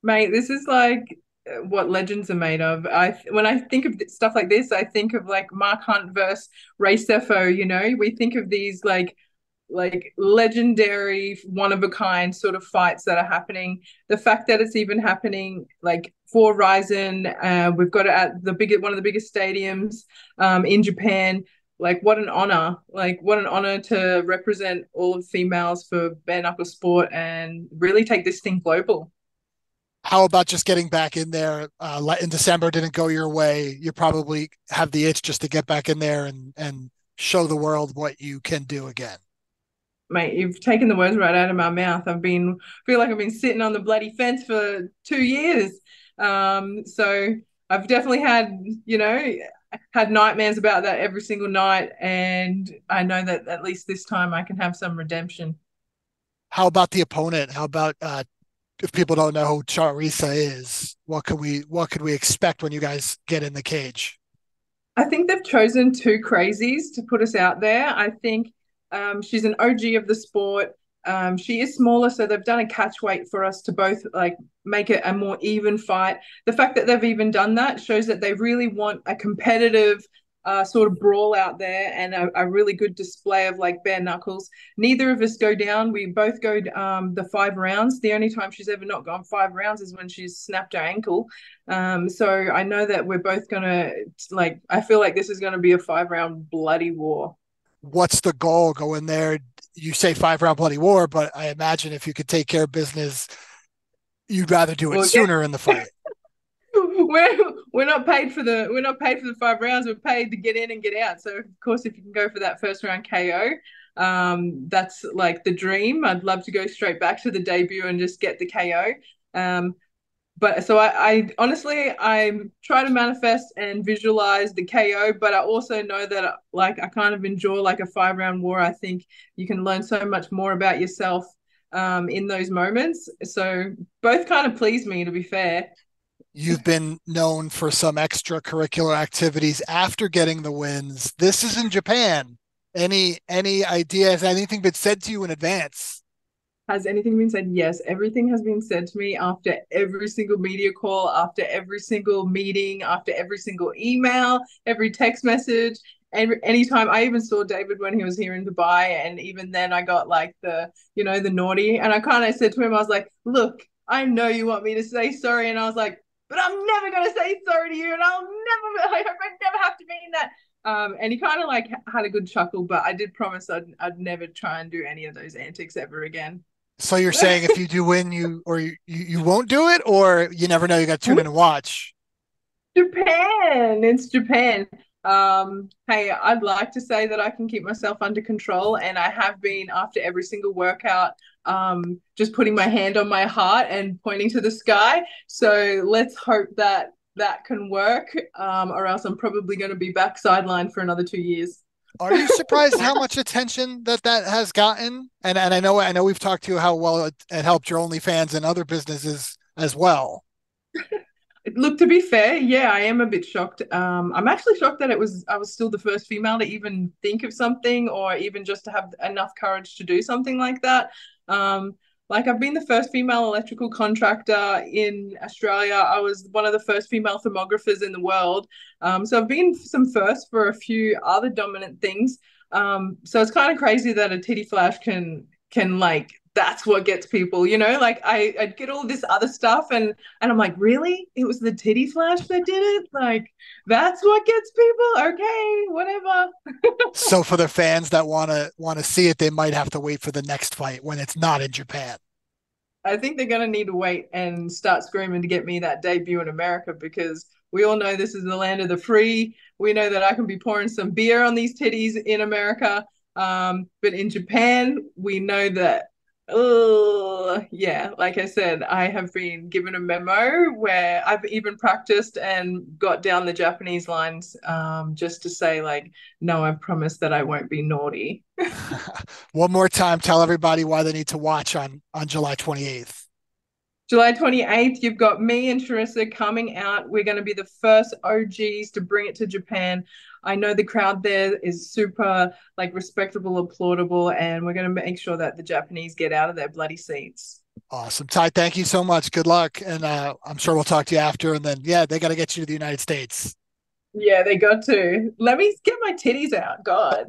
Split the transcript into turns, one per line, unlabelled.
Mate, this is like what legends are made of. When I think of stuff like this, I think of like Mark Hunt versus Ray Sefo, you know? We think of these like legendary one of a kind sort of fights that are happening. The fact that it's even happening like for Ryzen, we've got it at one of the biggest stadiums in Japan. Like what an honor! Like what an honor to represent all of females for bare knuckle sport and really take this thing global.
How about just getting back in there? In December didn't go your way. You probably have the itch just to get back in there and show the world what you can do again.
Mate, you've taken the words right out of my mouth. Feel like I've been sitting on the bloody fence for 2 years. So I've definitely had nightmares about that every single night, and I know that at least this time I can have some redemption.
How about the opponent? How about if people don't know who Charissa is, what could we expect when you guys get in the cage?
I think they've chosen two crazies to put us out there. I think she's an OG of the sport. She is smaller, so they've done a catch weight for us to both like make it a more even fight. The fact that they've even done that shows that they really want a competitive sort of brawl out there and a really good display of like bare knuckles. Neither of us go down. We both go the 5 rounds. The only time she's ever not gone 5 rounds is when she's snapped her ankle. So I know that we're both gonna like. I feel like this is gonna be a 5 round bloody war.
What's the goal? Go in there. You say 5 round bloody war, but I imagine if you could take care of business, you'd rather do it
Well, yeah,
sooner in the fight.
we're not paid for the 5 rounds. We're paid to get in and get out. So of course, if you can go for that first round KO, that's like the dream. I'd love to go straight back to the debut and just get the KO. But so I honestly I try to manifest and visualize the KO, but I also know that like I kind of enjoy like a 5 round war. I think you can learn so much more about yourself in those moments. So both kind of please me, to be fair.
You've been known for some extracurricular activities after getting the wins. This is in Japan. Any idea? Has anything been said to you in advance?
Has anything been said? Yes, everything has been said to me after every single media call, after every single meeting, after every single email, every text message. And anytime I even saw David when he was here in Dubai, and even then I got like the naughty. And I kind of said to him, I was like, look, I know you want me to say sorry. And I was like, but I'm never going to say sorry to you. And I hope I never have to mean that. And he kind of like had a good chuckle, but I did promise I'd never try and do any of those antics ever again.
So you're saying if you do win, you won't do it, or you never know. You got to tune in and watch.
Japan. It's Japan. Hey, I'd like to say that I can keep myself under control, and I have been after every single workout, just putting my hand on my heart and pointing to the sky. So let's hope that that can work, or else I'm probably going to be back sidelined for another 2 years.
Are you surprised how much attention that has gotten? And I know we've talked to you how well it helped your OnlyFans and other businesses as well.
Look, to be fair, yeah, I am a bit shocked. I'm actually shocked that I was still the first female to even think of something or even just to have enough courage to do something like that. Like I've been the first female electrical contractor in Australia. I was one of the first female thermographers in the world. So I've been some firsts for a few other dominant things. So it's kind of crazy that a titty flash can like that's what gets people, you know, like I'd get all this other stuff and I'm like, really? It was the titty flash that did it? Like, that's what gets people? Okay, whatever.
So for the fans that want to see it, they might have to wait for the next fight when it's not in Japan.
I think they're going to need to wait and start screaming to get me that debut in America because we all know this is the land of the free. We know that I can be pouring some beer on these titties in America. But in Japan, we know that, oh, yeah, like I said, I have been given a memo where I've even practiced and got down the Japanese lines just to say, like, no, I promise that I won't be naughty.
One more time, tell everybody why they need to watch on July 28th.
July 28th, you've got me and Charissa coming out. We're going to be the first OGs to bring it to Japan. I know the crowd there is super like respectable, applaudable, and we're going to make sure that the Japanese get out of their bloody seats.
Awesome. Ty, thank you so much. Good luck. And I'm sure we'll talk to you after. And then, yeah, they got to get you to the United States.
Yeah, they got to. Let me get my titties out. God.